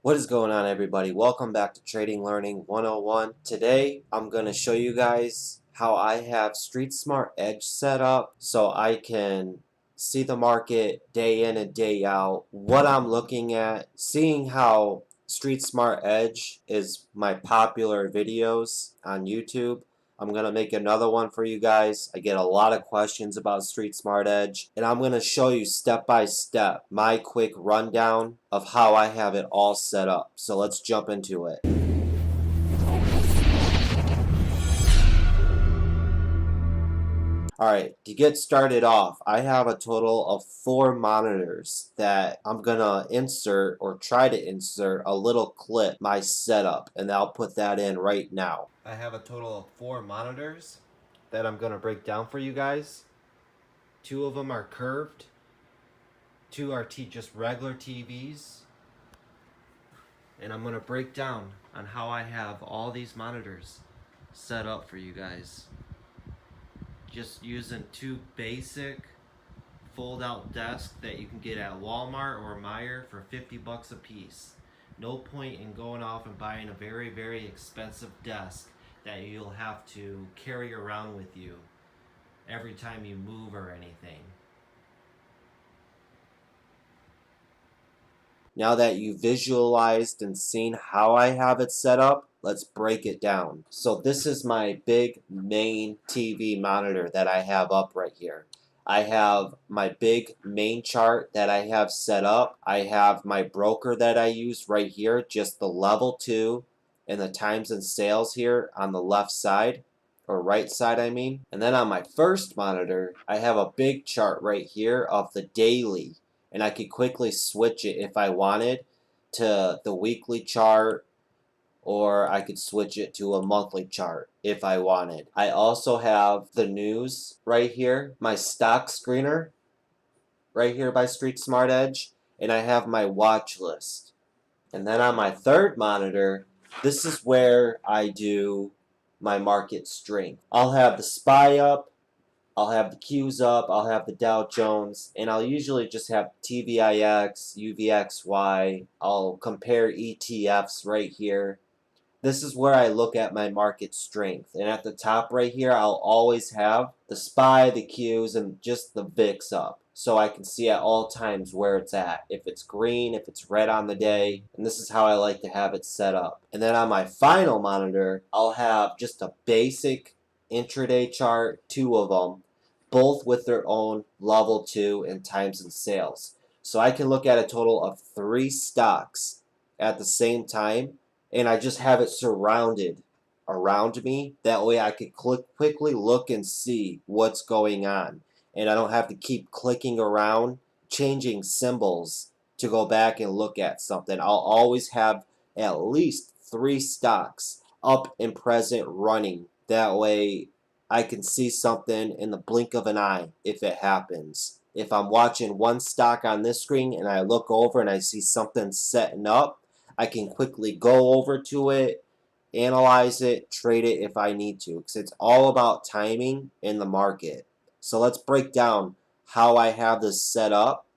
What is going on, everybody? Welcome back to Trading Learning 101. Today I'm going to show you guys how I have StreetSmart Edge set up so I can see the market day in and day out, what I'm looking at, seeing how StreetSmart Edge is my popular videos on YouTube. I'm going to make another one for you guys. I get a lot of questions about StreetSmart Edge, and I'm going to show you step by step my quick rundown of how I have it all set up. So let's jump into it. Alright, to get started off, I have a total of 4 monitors that I'm gonna insert or try to insert a little clip, my setup, and I'll put that in right now. I have a total of 4 monitors that I'm gonna break down for you guys. 2 of them are curved, 2 are just regular TVs, and I'm gonna break down on how I have all these monitors set up for you guys. Just using 2 basic fold-out desks that you can get at Walmart or Meijer for 50 bucks a piece. No point in going off and buying a very, very expensive desk that you'll have to carry around with you every time you move or anything. Now that you visualized and seen how I have it set up, let's break it down. So this is my big main TV monitor that I have up right here. I have my big main chart that I have set up. I have my broker that I use right here, just the level 2 and the times and sales here on the left side, or right side I mean. And then on my first monitor, I have a big chart right here of the daily. And I could quickly switch it if I wanted to the weekly chart, or I could switch it to a monthly chart if I wanted. I also have the news right here, my stock screener right here by StreetSmart Edge, and I have my watch list. And then on my third monitor, this is where I do my market strength. I'll have the SPY up, I'll have the Qs up, I'll have the Dow Jones, and I'll usually just have TVIX, UVXY. I'll compare ETFs right here. This is where I look at my market strength. And at the top right here, I'll always have the SPY, the Qs, and just the VIX up. So I can see at all times where it's at. If it's green, if it's red on the day. And this is how I like to have it set up. And then on my final monitor, I'll have just a basic intraday chart, 2 of them, both with their own level 2 and times and sales. So I can look at a total of 3 stocks at the same time, and I just have it surrounded around me. That way I could quickly look and see what's going on, and I don't have to keep clicking around, changing symbols to go back and look at something. I'll always have at least 3 stocks up and present running. That way I can see something in the blink of an eye if it happens. If I'm watching one stock on this screen and I look over and I see something setting up, I can quickly go over to it, analyze it, trade it if I need to, because it's all about timing in the market. So let's break down how I have this set up,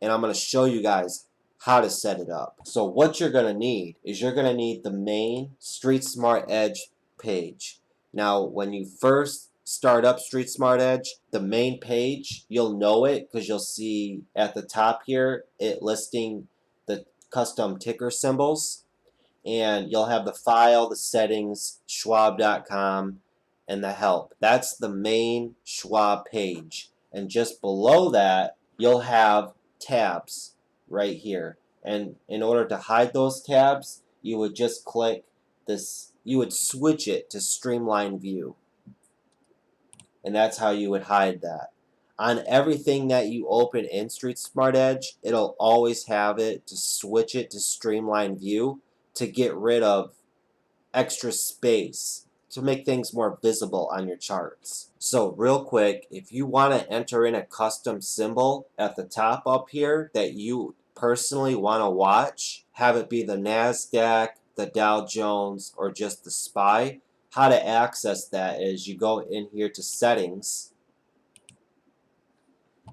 and I'm going to show you guys how to set it up. So what you're going to need is you're going to need the main StreetSmart Edge page. Now, when you first start up StreetSmart Edge, the main page, you'll know it because you'll see at the top here it listing the custom ticker symbols, and you'll have the file, the settings, schwab.com, and the help. That's the main Schwab page. And just below that, you'll have tabs right here. And in order to hide those tabs, you would just click this. You would switch it to Streamline View, and that's how you would hide that. On everything that you open in StreetSmart Edge, it'll always have it to switch it to Streamline View to get rid of extra space, to make things more visible on your charts. So real quick, if you want to enter in a custom symbol at the top up here that you personally want to watch, have it be the NASDAQ, the Dow Jones, or just the SPY, how to access that is you go in here to settings,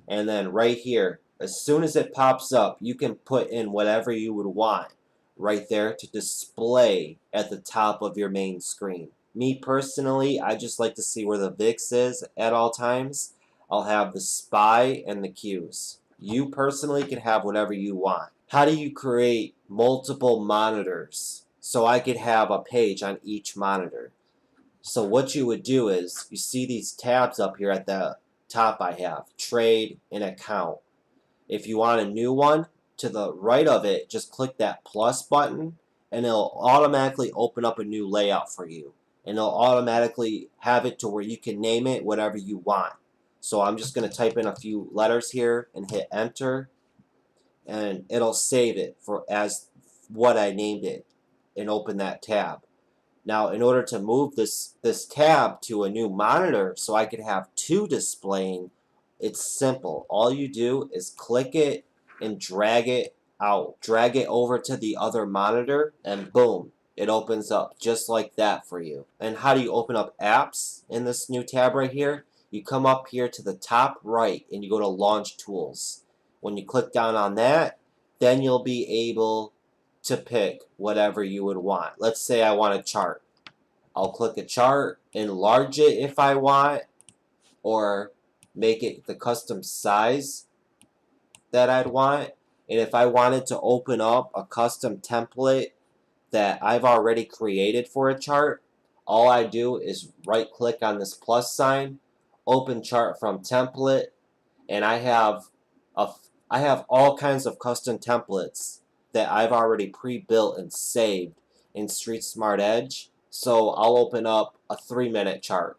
and then right here, as soon as it pops up, you can put in whatever you would want. right there to display at the top of your main screen. Me personally, I just like to see where the VIX is at all times. I'll have the SPY and the Qs. You personally can have whatever you want. How do you create multiple monitors so I could have a page on each monitor? So what you would do is, you see these tabs up here at the top I have, trade and account. If you want a new one, to the right of it, just click that plus button and it'll automatically open up a new layout for you. And it'll automatically have it to where you can name it whatever you want. So I'm just going to type in a few letters here and hit enter, and it'll save it for as what I named it and open that tab. Now, in order to move this tab to a new monitor so I could have two displaying, it's simple. All you do is click it and drag it out. Drag it over to the other monitor and boom, it opens up just like that for you. And how do you open up apps in this new tab right here? You come up here to the top right and you go to Launch Tools. When you click down on that, then you'll be able to pick whatever you would want. Let's say I want a chart. I'll click a chart, enlarge it if I want, or make it the custom size that I'd want. And if I wanted to open up a custom template that I've already created for a chart, all I do is right click on this plus sign, open chart from template, and I have all kinds of custom templates that I've already pre-built and saved in StreetSmart Edge. So I'll open up a 3-minute chart,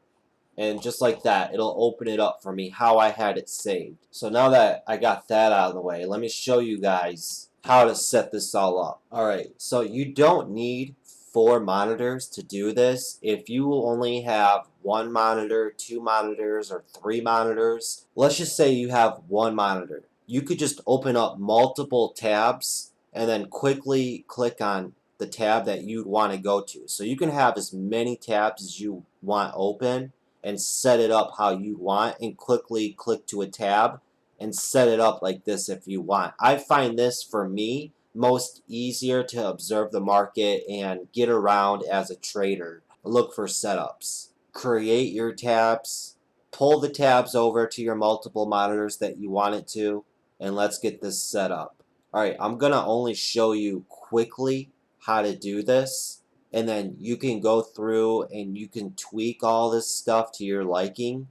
and just like that, it'll open it up for me how I had it saved. So now that I got that out of the way, let me show you guys how to set this all up. Alright, so you don't need 4 monitors to do this. If you only have 1 monitor, 2 monitors, or 3 monitors, let's just say you have 1 monitor. You could just open up multiple tabs and then quickly click on the tab that you'd want to go to. So you can have as many tabs as you want open and set it up how you want, and quickly click to a tab and set it up like this if you want. I find this, for me, most easier to observe the market and get around as a trader. Look for setups. Create your tabs. Pull the tabs over to your multiple monitors that you want it to, and let's get this set up. Alright, I'm going to only show you quickly how to do this, and then you can go through and you can tweak all this stuff to your liking.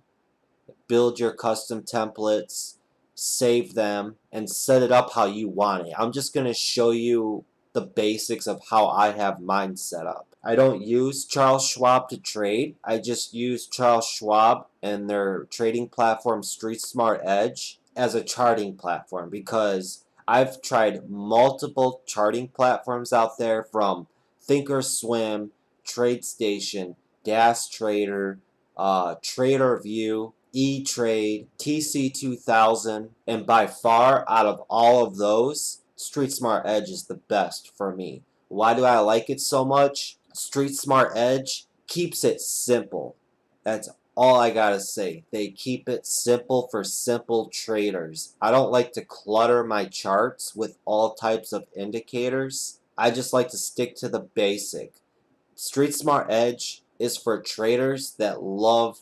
Build your custom templates, save them, and set it up how you want it. I'm just going to show you the basics of how I have mine set up. I don't use Charles Schwab to trade. I just use Charles Schwab and their trading platform StreetSmart Edge as a charting platform, because I've tried multiple charting platforms out there, from Thinkorswim, TradeStation, Dash Trader, TraderView, E-Trade, TC2000, and by far out of all of those, StreetSmart Edge is the best for me. Why do I like it so much? StreetSmart Edge keeps it simple. That's all I gotta say. They keep it simple for simple traders. I don't like to clutter my charts with all types of indicators. I just like to stick to the basic. StreetSmart Edge is for traders that love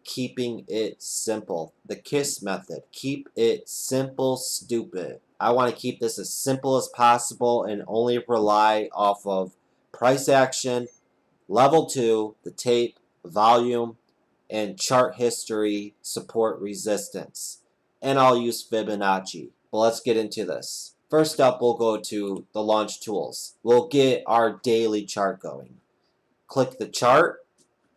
keeping it simple. The KISS method. Keep it simple, stupid. I want to keep this as simple as possible and only rely off of price action, level 2, the tape, volume, and chart history, support, resistance. And I'll use Fibonacci. But let's get into this. First up, we'll go to the launch tools. We'll get our daily chart going. Click the chart,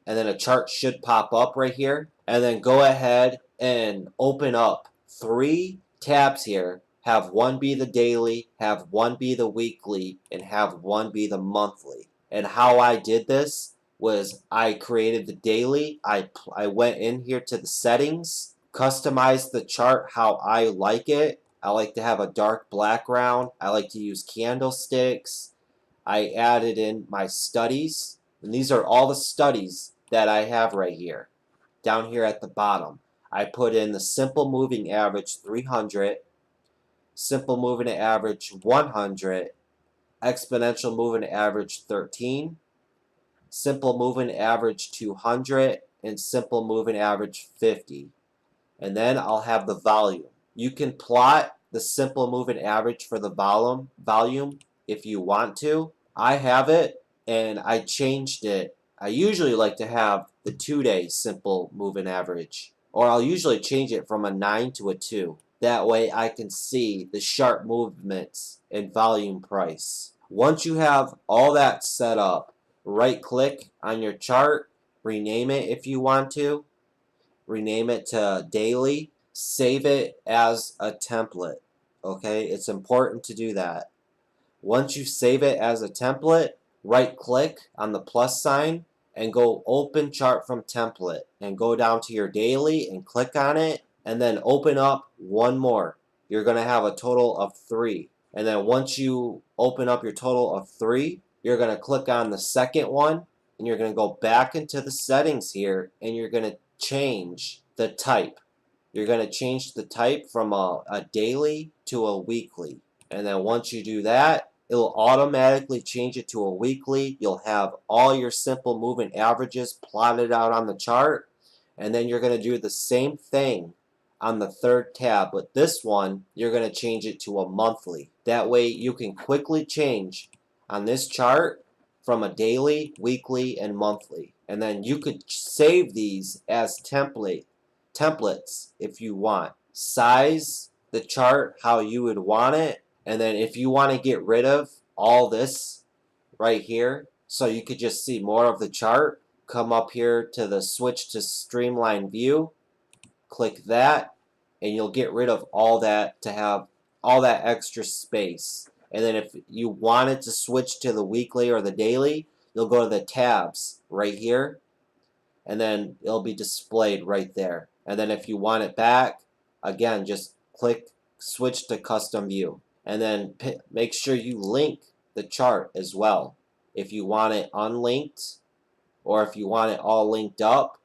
and then a chart should pop up right here. And then go ahead and open up 3 tabs here. Have one be the daily, have one be the weekly, and have one be the monthly. And how I did this was, I created the daily. I went in here to the settings, customized the chart how I like it. I like to have a dark background. I like to use candlesticks. I added in my studies, and these are all the studies that I have right here. Down here at the bottom, I put in the simple moving average 300, simple moving average 100, exponential moving average 13, simple moving average 200, and simple moving average 50. And then I'll have the volume. You can plot the simple moving average for the volume if you want to. I have it and I changed it. I usually like to have the 2-day simple moving average, or I'll usually change it from a 9 to a 2. That way I can see the sharp movements in volume price. Once you have all that set up, right click on your chart, rename it if you want to, rename it to daily, save it as a template. Okay, it's important to do that. Once you save it as a template, right click on the plus sign and go open chart from template and go down to your daily and click on it and then open up one more. You're going to have a total of 3. And then once you open up your total of 3, you're going to click on the second one and you're going to go back into the settings here and you're going to change the type. You're going to change the type from a daily to a weekly. And then once you do that, it'll automatically change it to a weekly. You'll have all your simple moving averages plotted out on the chart. And then you're going to do the same thing on the third tab. But this one, you're going to change it to a monthly. That way you can quickly change on this chart from a daily, weekly, and monthly. And then you could save these as templates if you want. Size the chart how you would want it. And then if you want to get rid of all this right here, so you could just see more of the chart, come up here to the switch to streamline view, click that, and you'll get rid of all that to have all that extra space. And then if you wanted to switch to the weekly or the daily, you'll go to the tabs right here, and then it'll be displayed right there. And then if you want it back, again, just click switch to custom view. And then make sure you link the chart as well. If you want it unlinked or if you want it all linked up,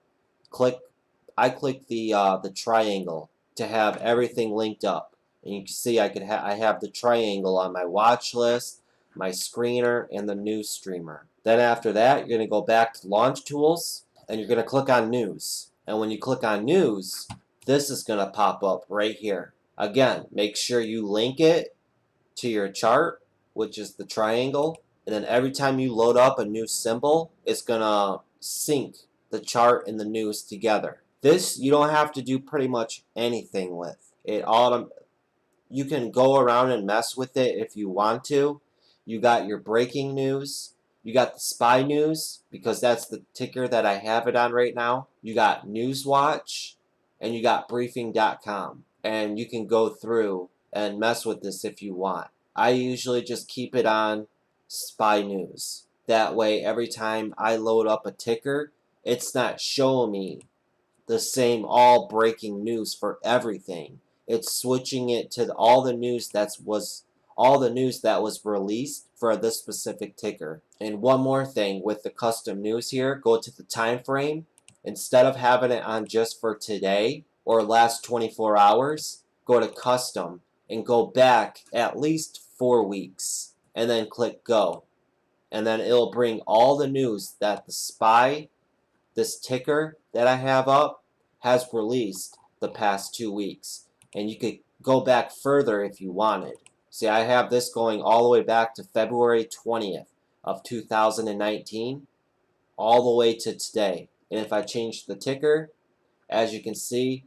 I click the triangle to have everything linked up. And you can see I have the triangle on my watch list, my screener, and the news streamer. Then after that, you're going to go back to Launch Tools, and you're going to click on News. And when you click on News, this is going to pop up right here. Again, make sure you link it to your chart, which is the triangle. And then every time you load up a new symbol, it's going to sync the chart and the news together. This you don't have to do pretty much anything with. You can go around and mess with it if you want to. You got your breaking news. You got the SPY news, because that's the ticker that I have it on right now. You got Newswatch, and you got briefing.com. And you can go through and mess with this if you want. I usually just keep it on SPY news. That way, every time I load up a ticker, it's not showing me the same all breaking news for everything. It's switching it to all the news that was released for this specific ticker. And one more thing with the custom news here, go to the time frame. Instead of having it on just for today or last 24 hours, go to custom and go back at least 4 weeks and then click go. And then it'll bring all the news that the SPY, this ticker that I have up, has released the past 2 weeks. And you could go back further if you wanted. See, I have this going all the way back to February 20th of 2019, all the way to today. And if I change the ticker, as you can see,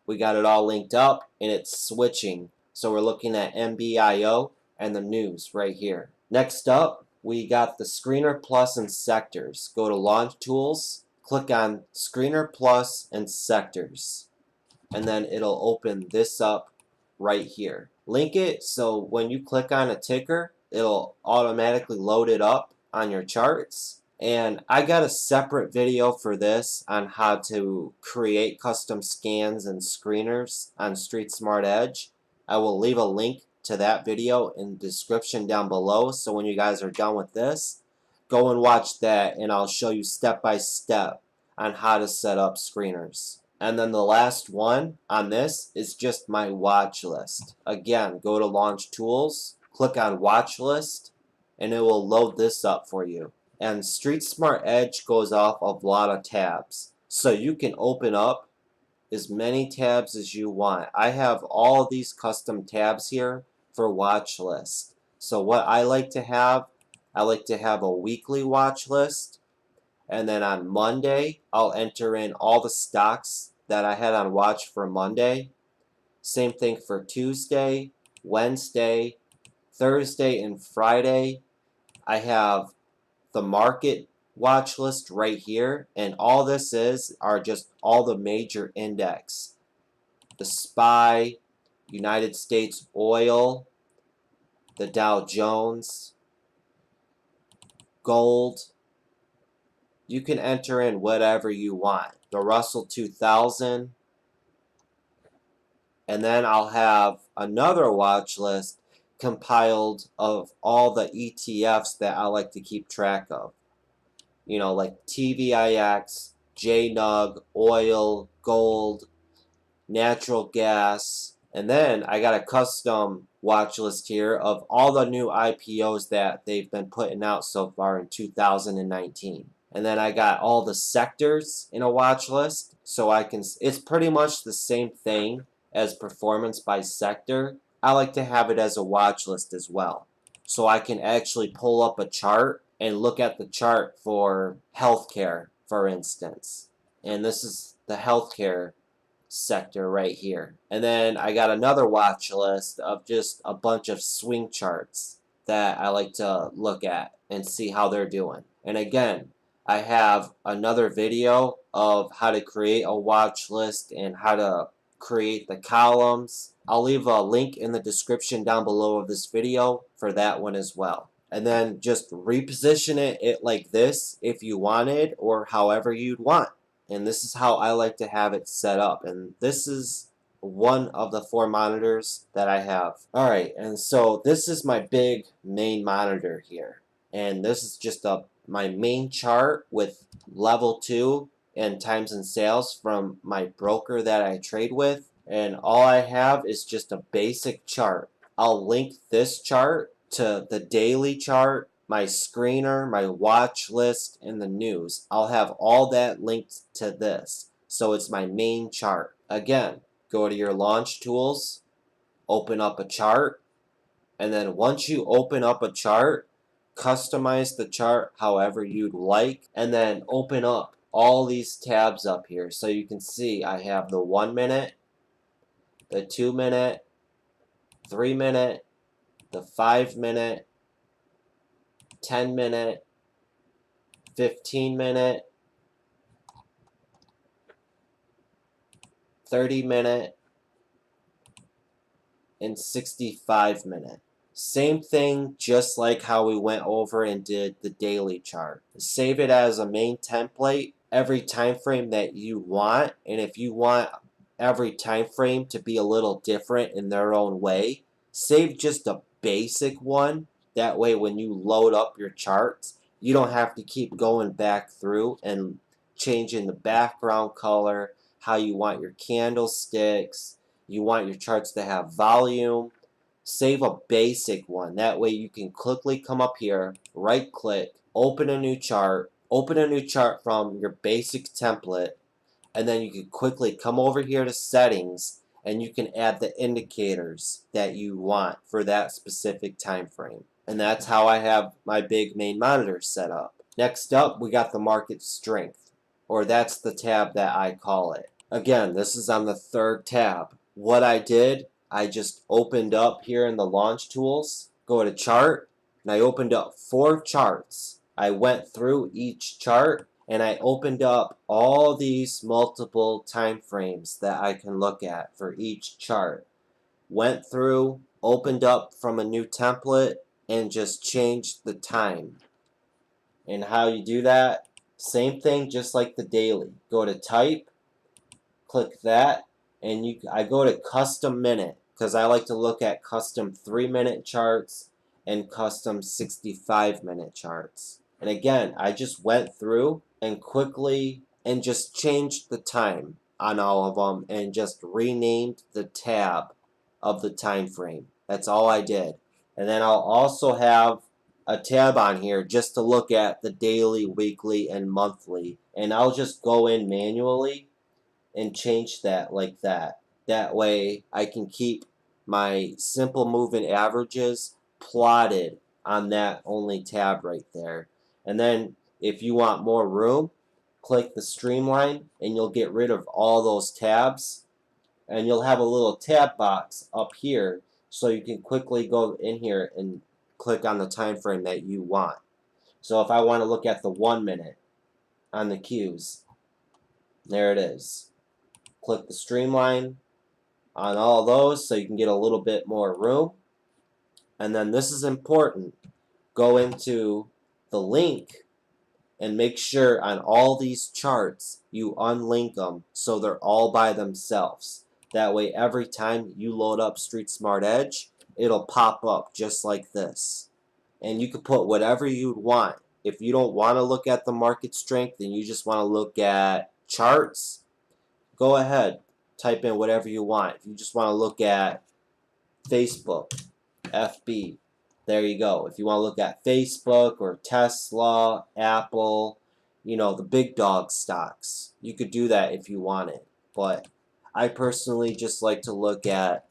we got it all linked up and it's switching. So we're looking at MBIO and the news right here. Next up, we got the Screener Plus and Sectors. Go to Launch Tools, click on Screener Plus and Sectors, and then it'll open this up right here. Link it so when you click on a ticker, it'll automatically load it up on your charts. And I got a separate video for this on how to create custom scans and screeners on StreetSmart Edge. I will leave a link to that video in the description down below, so when you guys are done with this, go and watch that and I'll show you step by step on how to set up screeners. And then the last one on this is just my watch list. Again, go to Launch Tools, click on Watch List, and it will load this up for you. And StreetSmart Edge goes off of a lot of tabs, so you can open up as many tabs as you want. I have all these custom tabs here for watch list. So what I like to have a weekly watch list, and then on Monday I'll enter in all the stocks that I had on watch for Monday. Same thing for Tuesday, Wednesday, Thursday, and Friday. I have the market watch list right here, and all this are just all the major index. The SPY, United States Oil, the Dow Jones, gold. You can enter in whatever you want. The Russell 2000. And then I'll have another watch list compiled of all the ETFs that I like to keep track of. You know, like TVIX, JNUG, oil, gold, natural gas. And then I got a custom watch list here of all the new IPOs that they've been putting out so far in 2019. And then I got all the sectors in a watch list, so I can, it's pretty much the same thing as performance by sector. I like to have it as a watch list as well, so I can actually pull up a chart and look at the chart for healthcare, for instance. And this is the healthcare sector right here. And then I got another watch list of just a bunch of swing charts that I like to look at and see how they're doing. And again, I have another video of how to create a watch list and how to create the columns. I'll leave a link in the description down below of this video for that one as well. And then just reposition it like this if you wanted, or however you'd want. And this is how I like to have it set up. And this is one of the 4 monitors that I have. Alright, and so this is my big main monitor here. And this is just my main chart with level 2 and times and sales from my broker that I trade with. And all I have is just a basic chart. I'll link this chart to the daily chart, my screener, my watch list, and the news. I'll have all that linked to this. So it's my main chart. Again, go to your launch tools, open up a chart, and then once you open up a chart, customize the chart however you'd like, and then open up all these tabs up here. So you can see I have the 1 minute, the 2 minute, 3 minute, the 5 minute, 10 minute, 15 minute, 30 minute, and 65 minute. Same thing, just like how we went over and did the daily chart. Save it as a main template every time frame that you want, and if you want every time frame to be a little different in their own way, save just a basic one. That way when you load up your charts, you don't have to keep going back through and changing the background color, how you want your candlesticks, you want your charts to have volume. Save a basic one. That way you can quickly come up here, right click, open a new chart from your basic template, and then you can quickly come over here to settings and you can add the indicators that you want for that specific time frame. And that's how I have my big main monitor set up. Next up, we got the market strength, or that's the tab that I call it. Again, this is on the 3rd tab. What I did, I just opened up here in the launch tools, go to chart, and I opened up 4 charts. I went through each chart and I opened up all these multiple time frames that I can look at for each chart. Went through, opened up from a new template, and just changed the time. And how you do that, same thing just like the daily. Go to type, click that, and I go to custom minute because I like to look at custom 3-minute charts and custom 65-minute charts. And again, I just went through and quickly and just changed the time on all of them and just renamed the tab of the time frame. That's all I did. And then I'll also have a tab on here just to look at the daily, weekly, and monthly. And I'll just go in manually and change that like that. That way I can keep my simple moving averages plotted on that only tab right there. And then if you want more room, click the streamline and you'll get rid of all those tabs, and you'll have a little tab box up here so you can quickly go in here and click on the time frame that you want. So if I want to look at the 1 minute on the cues, there it is. Click the streamline on all those so you can get a little bit more room. And then this is important. Go into the link and make sure on all these charts you unlink them so they're all by themselves. That way every time you load up StreetSmart Edge, it'll pop up just like this. And you can put whatever you'd want. If you don't want to look at the market strength and you just want to look at charts, go ahead, type in whatever you want. If you just want to look at Facebook, FB, there you go. If you want to look at Facebook or Tesla, Apple, you know, the big dog stocks, you could do that if you wanted. But I personally just like to look at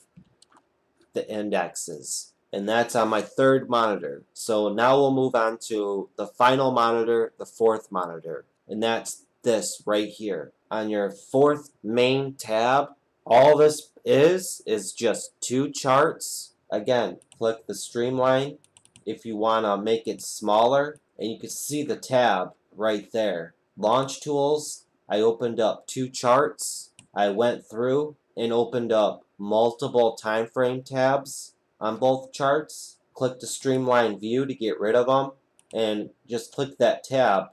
the indexes. And that's on my third monitor. So now we'll move on to the final monitor, the fourth monitor. And that's this right here. On your fourth main tab, all this is just two charts. Again, click the streamline if you want to make it smaller. And you can see the tab right there. Launch tools, I opened up two charts. I went through and opened up multiple time frame tabs on both charts. Click the streamline view to get rid of them, and just click that tab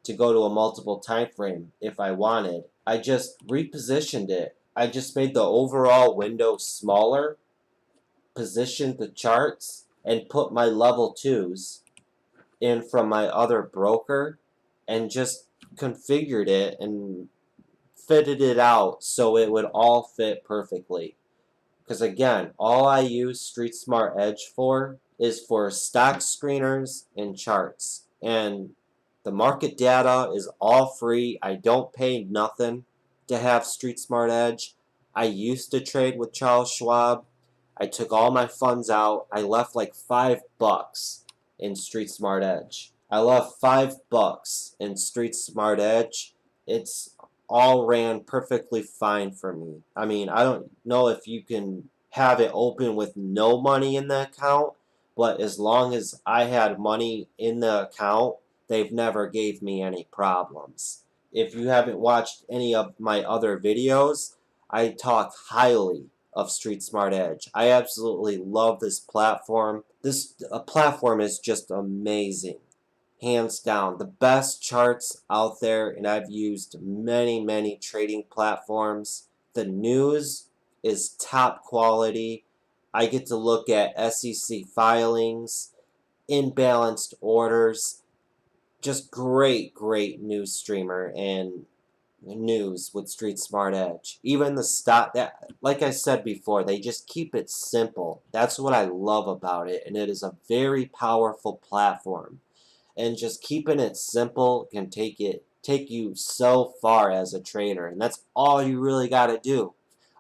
to go to a multiple time frame if I wanted. I just repositioned it. I just made the overall window smaller, positioned the charts, and put my level 2s in from my other broker, and just configured it and fitted it out so it would all fit perfectly. Because again, all I use StreetSmart Edge for is for stock screeners and charts. And the market data is all free. I don't pay nothing to have StreetSmart Edge. I used to trade with Charles Schwab. I took all my funds out. I left like $5 in StreetSmart Edge. I left $5 in StreetSmart Edge. It's all ran perfectly fine for me. I mean, I don't know if you can have it open with no money in the account, but as long as I had money in the account, they've never gave me any problems. If you haven't watched any of my other videos, I talk highly of StreetSmart Edge. I absolutely love this platform. This platform is just amazing. Hands down, the best charts out there, and I've used many trading platforms. The news is top quality. I get to look at SEC filings, imbalanced orders, just great news streamer and news with StreetSmart Edge. Even the stock, that, like I said before, they just keep it simple. That's what I love about it, and it is a very powerful platform. And just keeping it simple can take you so far as a trader, and that's all you really got to do.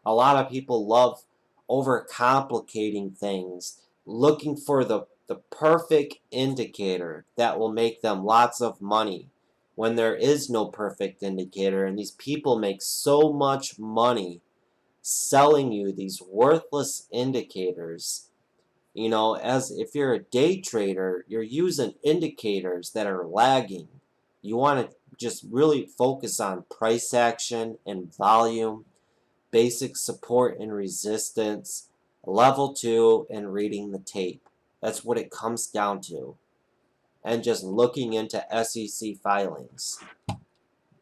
A lot of people love overcomplicating things, looking for the perfect indicator that will make them lots of money when there is no perfect indicator, and these people make so much money selling you these worthless indicators. You know, as if you're a day trader, you're using indicators that are lagging. You want to just really focus on price action and volume, basic support and resistance, level 2, and reading the tape. That's what it comes down to. And just looking into SEC filings.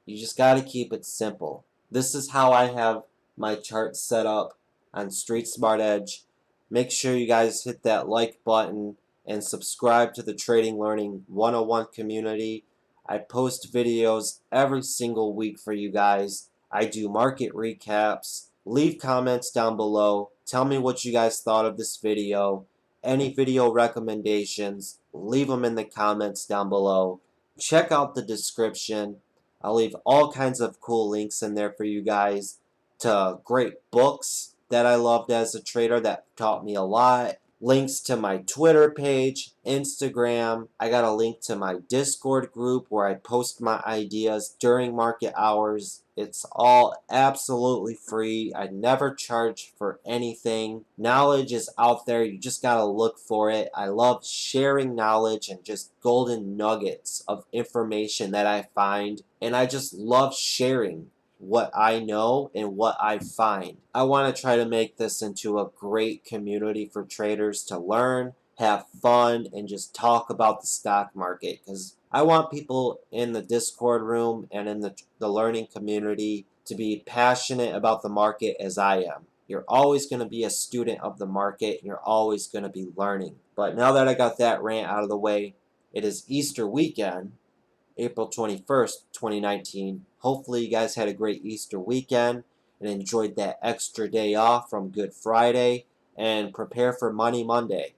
You just got to keep it simple. This is how I have my charts set up on StreetSmart Edge. Make sure you guys hit that like button and subscribe to the Trading Learning 101 community. I post videos every single week for you guys. I do market recaps. Leave comments down below. Tell me what you guys thought of this video. Any video recommendations. leave them in the comments down below. Check out the description. I'll leave all kinds of cool links in there for you guys to great books that I loved as a trader that taught me a lot. Links to my Twitter page, Instagram. I got a link to my Discord group where I post my ideas during market hours. It's all absolutely free. I never charge for anything. Knowledge is out there. You just gotta look for it. I love sharing knowledge and just golden nuggets of information that I find. And I just love sharing what I know and what I find. I want to try to make this into a great community for traders to learn, have fun, and just talk about the stock market, because I want people in the Discord room and in the learning community to be passionate about the market as I am. You're always going to be a student of the market, and you're always going to be learning. But now that I got that rant out of the way, it is Easter weekend, April 21st, 2019. Hopefully you guys had a great Easter weekend and enjoyed that extra day off from Good Friday, and prepare for Money Monday.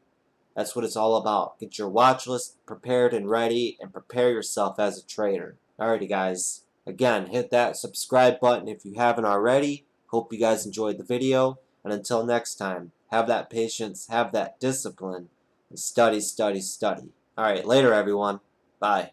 That's what it's all about. Get your watch list prepared and ready, and prepare yourself as a trader. Alrighty guys, again, hit that subscribe button if you haven't already. Hope you guys enjoyed the video, and until next time, have that patience, have that discipline, and study, study, study. Alright, later everyone. Bye.